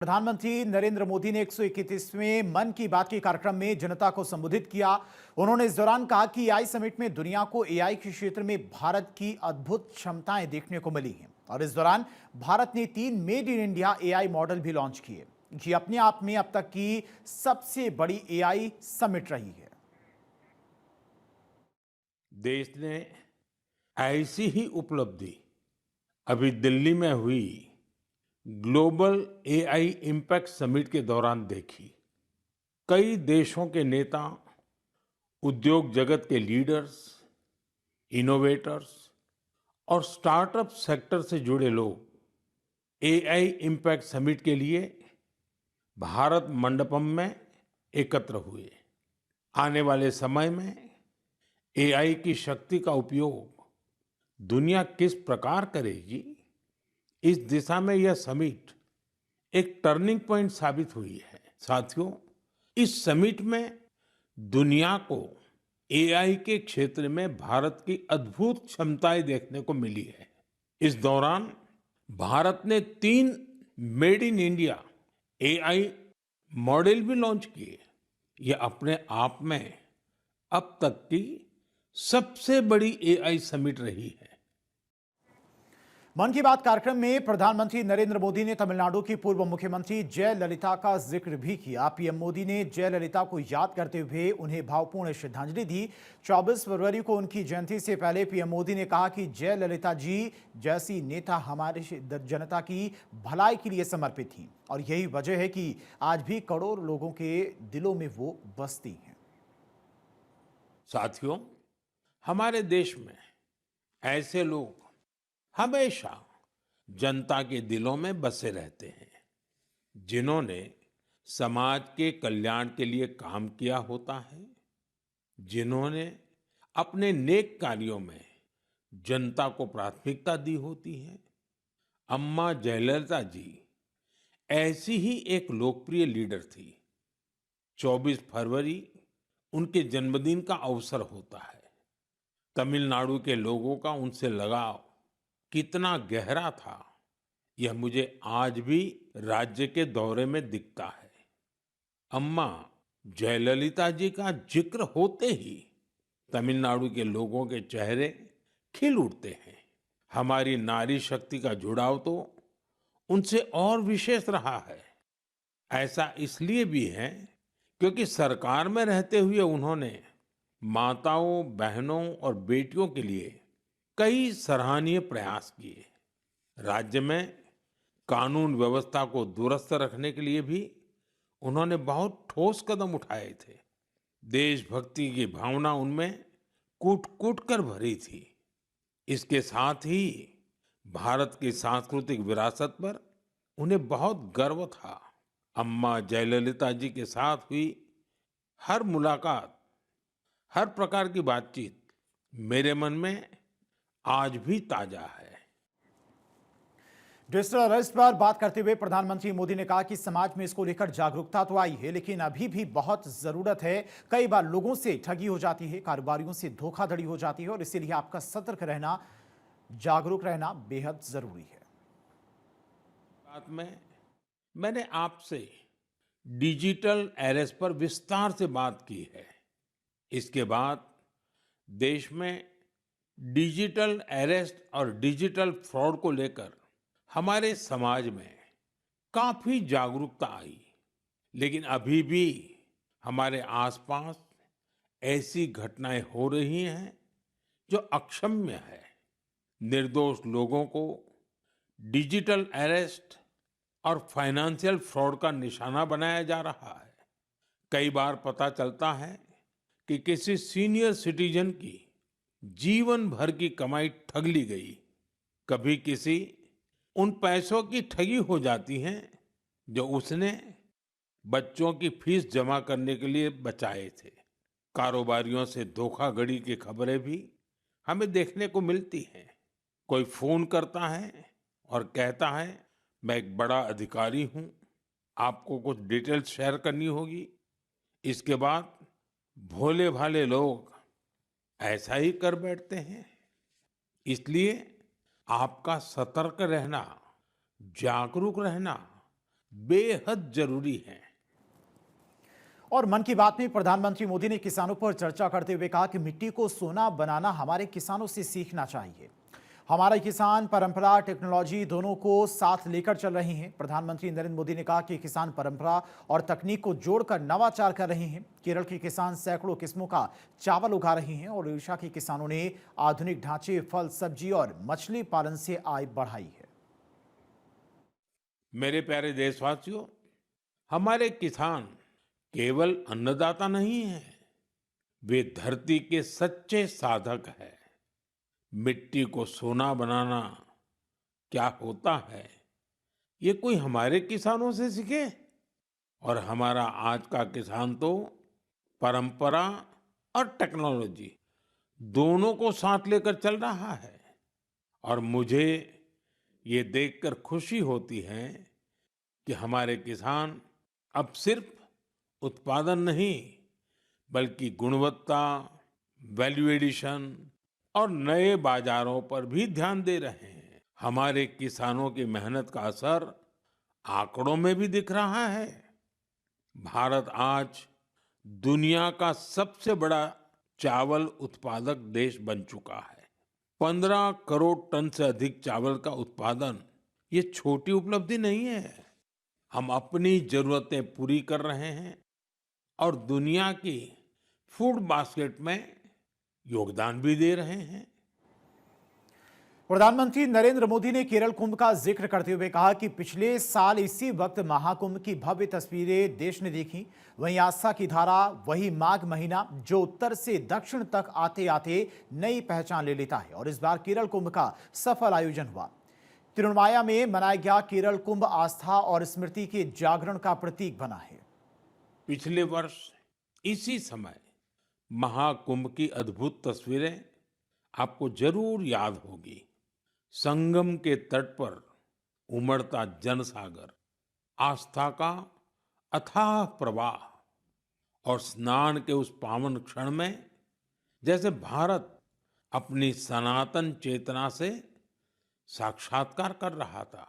प्रधानमंत्री नरेंद्र मोदी ने 131वें मन की बात के कार्यक्रम में जनता को संबोधित किया। उन्होंने इस दौरान कहा कि एआई समिट में दुनिया को एआई के क्षेत्र में भारत की अद्भुत क्षमताएं देखने को मिली हैं और इस दौरान भारत ने 3 made in India AI model भी लॉन्च किए। ये अपने आप में अब तक की सबसे बड़ी एआई समिट रही है। देश ने ऐसी ही उपलब्धि अभी दिल्ली में हुई ग्लोबल एआई इम्पैक्ट समिट के दौरान देखी। कई देशों के नेता, उद्योग जगत के लीडर्स, इनोवेटर्स और स्टार्टअप सेक्टर से जुड़े लोग एआई इम्पैक्ट समिट के लिए भारत मंडपम में एकत्र हुए। आने वाले समय में एआई की शक्ति का उपयोग दुनिया किस प्रकार करेगी, इस दिशा में यह समिट एक टर्निंग पॉइंट साबित हुई है। साथियों, इस समिट में दुनिया को एआई के क्षेत्र में भारत की अद्भुत क्षमताएं देखने को मिली है। इस दौरान भारत ने 3 made in India AI model भी लॉन्च किए। यह अपने आप में अब तक की सबसे बड़ी एआई समिट रही है। मन की बात कार्यक्रम में प्रधानमंत्री नरेंद्र मोदी ने तमिलनाडु की पूर्व मुख्यमंत्री जयललिता का जिक्र भी किया। पीएम मोदी ने जयललिता को याद करते हुए उन्हें भावपूर्ण श्रद्धांजलि दी। 24 फरवरी को उनकी जयंती से पहले पीएम मोदी ने कहा कि जयललिता जी जैसी नेता हमारे जनता की भलाई के लिए समर्पित थी और यही वजह है कि आज भी करोड़ों लोगों के दिलों में वो बसती हैं। साथियों, हमारे देश में ऐसे लोग हमेशा जनता के दिलों में बसे रहते हैं, जिन्होंने समाज के कल्याण के लिए काम किया होता है, जिन्होंने अपने नेक कार्यों में जनता को प्राथमिकता दी होती है। अम्मा जयललिता जी ऐसी ही एक लोकप्रिय लीडर थी। 24 फरवरी उनके जन्मदिन का अवसर होता है। तमिलनाडु के लोगों का उनसे लगाव कितना गहरा था, यह मुझे आज भी राज्य के दौरे में दिखता है। अम्मा जयललिता जी का जिक्र होते ही तमिलनाडु के लोगों के चेहरे खिल उठते हैं। हमारी नारी शक्ति का जुड़ाव तो उनसे और विशेष रहा है। ऐसा इसलिए भी है क्योंकि सरकार में रहते हुए उन्होंने माताओं, बहनों और बेटियों के लिए कई सराहनीय प्रयास किए। राज्य में कानून व्यवस्था को दुरुस्त रखने के लिए भी उन्होंने बहुत ठोस कदम उठाए थे। देशभक्ति की भावना उनमें कूट-कूट कर भरी थी। इसके साथ ही भारत की सांस्कृतिक विरासत पर उन्हें बहुत गर्व था। अम्मा जयललिता जी के साथ हुई हर मुलाकात, हर प्रकार की बातचीत मेरे मन में आज भी ताजा है। डिजिटल अरेस्ट पर बात करते हुए प्रधानमंत्री मोदी ने कहा कि समाज में इसको लेकर जागरूकता तो आई है, लेकिन अभी भी बहुत जरूरत है। कई बार लोगों से ठगी हो जाती है, कारोबारियों से धोखाधड़ी हो जाती है और इसीलिए आपका सतर्क रहना, जागरूक रहना बेहद जरूरी है। बात में मैंने आपसे डिजिटल अरेस्ट पर विस्तार से बात की है। इसके बाद देश में डिजिटल अरेस्ट और डिजिटल फ्रॉड को लेकर हमारे समाज में काफी जागरूकता आई, लेकिन अभी भी हमारे आसपास ऐसी घटनाएं हो रही हैं जो अक्षम्य है। निर्दोष लोगों को डिजिटल अरेस्ट और फाइनेंशियल फ्रॉड का निशाना बनाया जा रहा है। कई बार पता चलता है कि किसी सीनियर सिटीजन की जीवन भर की कमाई ठग ली गई। कभी किसी उन पैसों की ठगी हो जाती है जो उसने बच्चों की फीस जमा करने के लिए बचाए थे। कारोबारियों से धोखाधड़ी की खबरें भी हमें देखने को मिलती हैं। कोई फोन करता है और कहता है, मैं एक बड़ा अधिकारी हूं, आपको कुछ डिटेल्स शेयर करनी होगी। इसके बाद भोले भाले लोग ऐसा ही कर बैठते हैं। इसलिए आपका सतर्क रहना, जागरूक रहना बेहद जरूरी है। और मन की बात में प्रधानमंत्री मोदी ने किसानों पर चर्चा करते हुए कहा कि मिट्टी को सोना बनाना हमारे किसानों से सीखना चाहिए। हमारे किसान परंपरा टेक्नोलॉजी दोनों को साथ लेकर चल रहे हैं। प्रधानमंत्री नरेंद्र मोदी ने कहा कि किसान परंपरा और तकनीक को जोड़कर नवाचार कर रहे हैं। केरल के किसान सैकड़ों किस्मों का चावल उगा रहे हैं और ओडिशा के किसानों ने आधुनिक ढांचे, फल, सब्जी और मछली पालन से आय बढ़ाई है। मेरे प्यारे देशवासियों, हमारे किसान केवल अन्नदाता नहीं है, वे धरती के सच्चे साधक हैं। मिट्टी को सोना बनाना क्या होता है, ये कोई हमारे किसानों से सीखे। और हमारा आज का किसान तो परंपरा और टेक्नोलॉजी दोनों को साथ लेकर चल रहा है। और मुझे ये देखकर खुशी होती है कि हमारे किसान अब सिर्फ उत्पादन नहीं, बल्कि गुणवत्ता, वैल्यू एडिशन और नए बाजारों पर भी ध्यान दे रहे हैं। हमारे किसानों की मेहनत का असर आंकड़ों में भी दिख रहा है। भारत आज दुनिया का सबसे बड़ा चावल उत्पादक देश बन चुका है। 15 करोड़ टन से अधिक चावल का उत्पादन ये छोटी उपलब्धि नहीं है। हम अपनी जरूरतें पूरी कर रहे हैं और दुनिया की फूड बास्केट में योगदान भी दे रहे हैं। प्रधानमंत्री नरेंद्र मोदी ने केरल कुंभ का जिक्र करते हुए कहा कि पिछले साल इसी वक्त महाकुंभ की भव्य तस्वीरें देश ने देखी। वहीं आस्था की धारा, वही माघ महीना जो उत्तर से दक्षिण तक आते आते नई पहचान ले लेता है। और इस बार केरल कुंभ का सफल आयोजन हुआ। तिरुनावाया में मनाया गया केरल कुंभ आस्था और स्मृति के जागरण का प्रतीक बना है। पिछले वर्ष इसी समय महाकुंभ की अद्भुत तस्वीरें आपको जरूर याद होगी। संगम के तट पर उमड़ता जनसागर, आस्था का अथाह प्रवाह और स्नान के उस पावन क्षण में जैसे भारत अपनी सनातन चेतना से साक्षात्कार कर रहा था।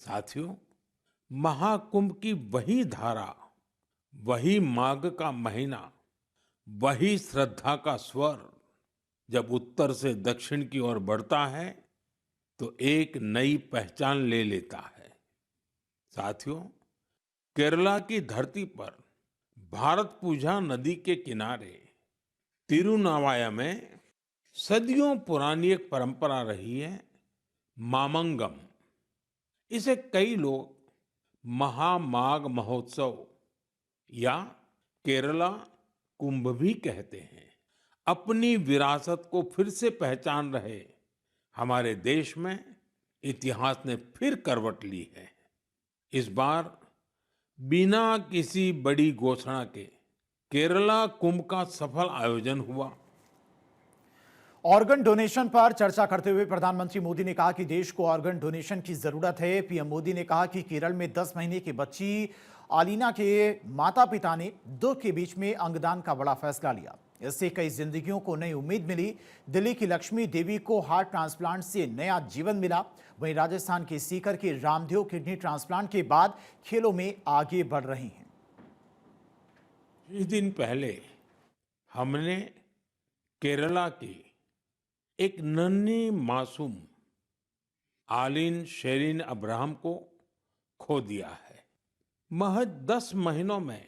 साथियों, महाकुंभ की वही धारा, वही माघ का महीना, वही श्रद्धा का स्वर जब उत्तर से दक्षिण की ओर बढ़ता है तो एक नई पहचान ले लेता है। साथियों, केरला की धरती पर भारत पूजा नदी के किनारे तिरुनावाया में सदियों पुरानी एक परंपरा रही है, मामंगम। इसे कई लोग महामाघ महोत्सव या केरला कुंभ भी कहते हैं। अपनी विरासत को फिर से पहचान रहे हमारे देश में इतिहास ने फिर करवट ली है। इस बार बिना किसी बड़ी घोषणा के केरला कुंभ का सफल आयोजन हुआ। ऑर्गन डोनेशन पर चर्चा करते हुए प्रधानमंत्री मोदी ने कहा कि देश को ऑर्गन डोनेशन की जरूरत है। पीएम मोदी ने कहा कि केरल में 10 महीने की बच्ची आलीना के माता पिता ने दुख के बीच में अंगदान का बड़ा फैसला लिया। इससे कई जिंदगियों को नई उम्मीद मिली। दिल्ली की लक्ष्मी देवी को हार्ट ट्रांसप्लांट से नया जीवन मिला। वहीं राजस्थान के सीकर के रामदेव किडनी ट्रांसप्लांट के बाद खेलों में आगे बढ़ रही हैं। कुछ दिन पहले हमने केरला की एक नन्ही मासूम आलिन शेरिन अब्राहम को खो दिया है। महज 10 महीनों में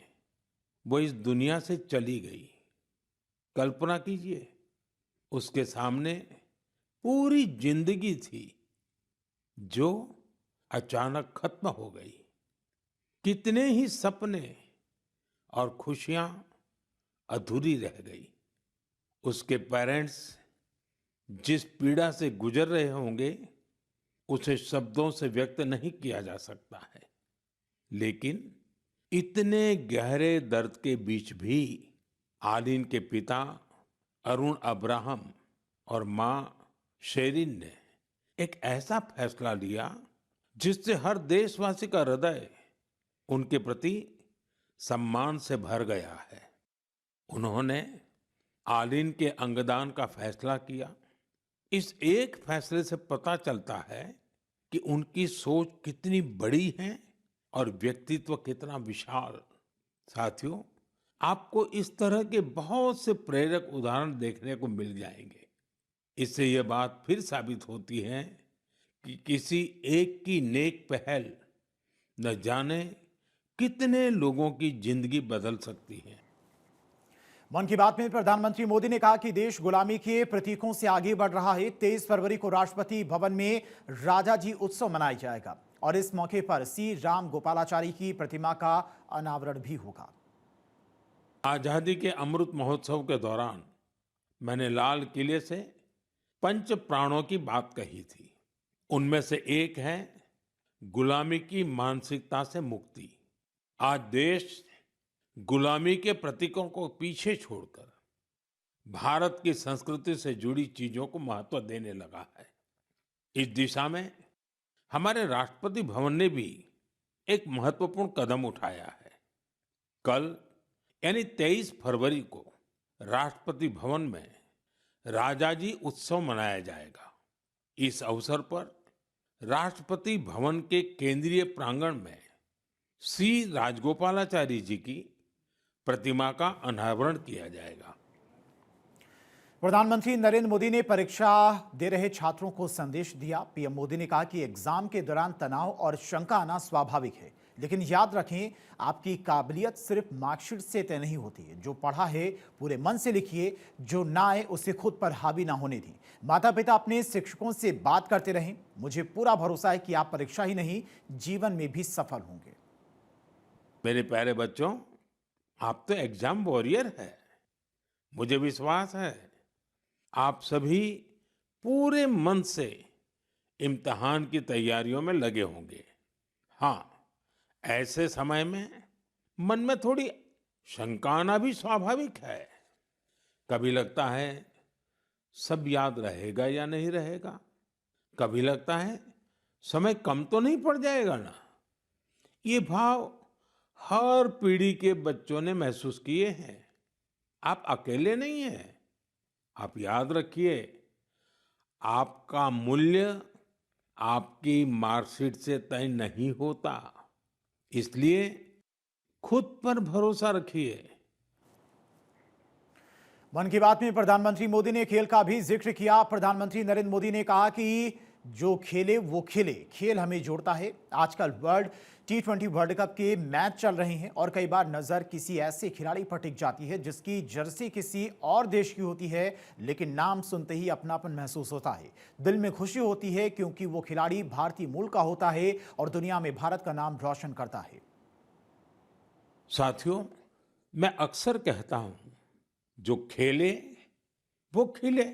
वो इस दुनिया से चली गई। कल्पना कीजिए, उसके सामने पूरी जिंदगी थी जो अचानक खत्म हो गई। कितने ही सपने और खुशियां अधूरी रह गई। उसके पेरेंट्स जिस पीड़ा से गुजर रहे होंगे उसे शब्दों से व्यक्त नहीं किया जा सकता है। लेकिन इतने गहरे दर्द के बीच भी आलिन के पिता अरुण अब्राहम और मां शेरिन ने एक ऐसा फैसला लिया जिससे हर देशवासी का हृदय उनके प्रति सम्मान से भर गया है। उन्होंने आलिन के अंगदान का फैसला किया। इस एक फैसले से पता चलता है कि उनकी सोच कितनी बड़ी है और व्यक्तित्व कितना विशाल। साथियों, आपको इस तरह के बहुत से प्रेरक उदाहरण देखने को मिल जाएंगे। इससे यह बात फिर साबित होती है कि किसी एक की नेक पहल न जाने कितने लोगों की जिंदगी बदल सकती है। मन की बात में प्रधानमंत्री मोदी ने कहा कि देश गुलामी के प्रतीकों से आगे बढ़ रहा है। 23 फरवरी को राष्ट्रपति भवन में राजाजी उत्सव मनाया जाएगा और इस मौके पर सी राम गोपालाचारी की प्रतिमा का अनावरण भी होगा। आजादी के अमृत महोत्सव के दौरान मैंने लाल किले से पंच प्राणों की बात कही थी। उनमें से एक है गुलामी की मानसिकता से मुक्ति। आज देश गुलामी के प्रतीकों को पीछे छोड़कर भारत की संस्कृति से जुड़ी चीजों को महत्व देने लगा है। इस दिशा में हमारे राष्ट्रपति भवन ने भी एक महत्वपूर्ण कदम उठाया है। कल यानी 23 फरवरी को राष्ट्रपति भवन में राजाजी उत्सव मनाया जाएगा। इस अवसर पर राष्ट्रपति भवन के केंद्रीय प्रांगण में सी राजगोपालाचारी जी की प्रतिमा का अनावरण किया जाएगा। प्रधानमंत्री नरेंद्र मोदी ने परीक्षा दे रहे छात्रों को संदेश दिया। पीएम मोदी ने कहा कि एग्जाम के दौरान तनाव और शंका आना स्वाभाविक है, लेकिन याद रखें, आपकी काबिलियत सिर्फ मार्कशीट से तय नहीं होती है। जो पढ़ा है पूरे मन से लिखिए, जो ना आए उसे खुद पर हावी ना होने दी। माता पिता अपने शिक्षकों से बात करते रहें। मुझे पूरा भरोसा है कि आप परीक्षा ही नहीं, जीवन में भी सफल होंगे। मेरे प्यारे बच्चों, आप तो एग्जाम वॉरियर है। मुझे विश्वास है आप सभी पूरे मन से इम्तिहान की तैयारियों में लगे होंगे। हाँ, ऐसे समय में मन में थोड़ी शंका आना भी स्वाभाविक है। कभी लगता है सब याद रहेगा या नहीं रहेगा, कभी लगता है समय कम तो नहीं पड़ जाएगा ना। ये भाव हर पीढ़ी के बच्चों ने महसूस किए हैं। आप अकेले नहीं हैं। आप याद रखिए, आपका मूल्य आपकी मार्कशीट से तय नहीं होता। इसलिए खुद पर भरोसा रखिए। मन की बात में प्रधानमंत्री मोदी ने खेल का भी जिक्र किया। प्रधानमंत्री नरेंद्र मोदी ने कहा कि जो खेले वो खिले, खेल हमें जोड़ता है। आजकल T20 वर्ल्ड कप के मैच चल रहे हैं और कई बार नजर किसी ऐसे खिलाड़ी पर टिक जाती है जिसकी जर्सी किसी और देश की होती है, लेकिन नाम सुनते ही अपनापन महसूस होता है। दिल में खुशी होती है क्योंकि वो खिलाड़ी भारतीय मूल का होता है और दुनिया में भारत का नाम रोशन करता है। साथियों, मैं अक्सर कहता हूं, जो खेले वो खिले।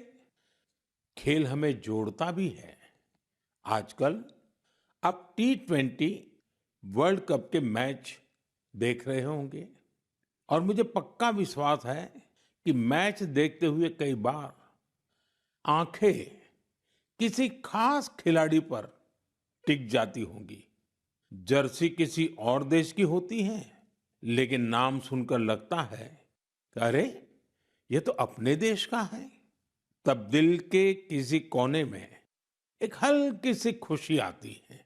खेल हमें जोड़ता भी है। आजकल आप T20 वर्ल्ड कप के मैच देख रहे होंगे और मुझे पक्का विश्वास है कि मैच देखते हुए कई बार आंखें किसी खास खिलाड़ी पर टिक जाती होंगी। जर्सी किसी और देश की होती है, लेकिन नाम सुनकर लगता है कि अरे, ये तो अपने देश का है। तब दिल के किसी कोने में एक हल्की सी खुशी आती है,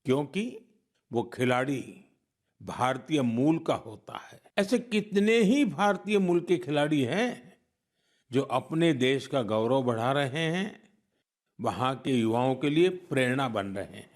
क्योंकि वो खिलाड़ी भारतीय मूल का होता है। ऐसे कितने ही भारतीय मूल के खिलाड़ी हैं जो अपने देश का गौरव बढ़ा रहे हैं, वहां के युवाओं के लिए प्रेरणा बन रहे हैं।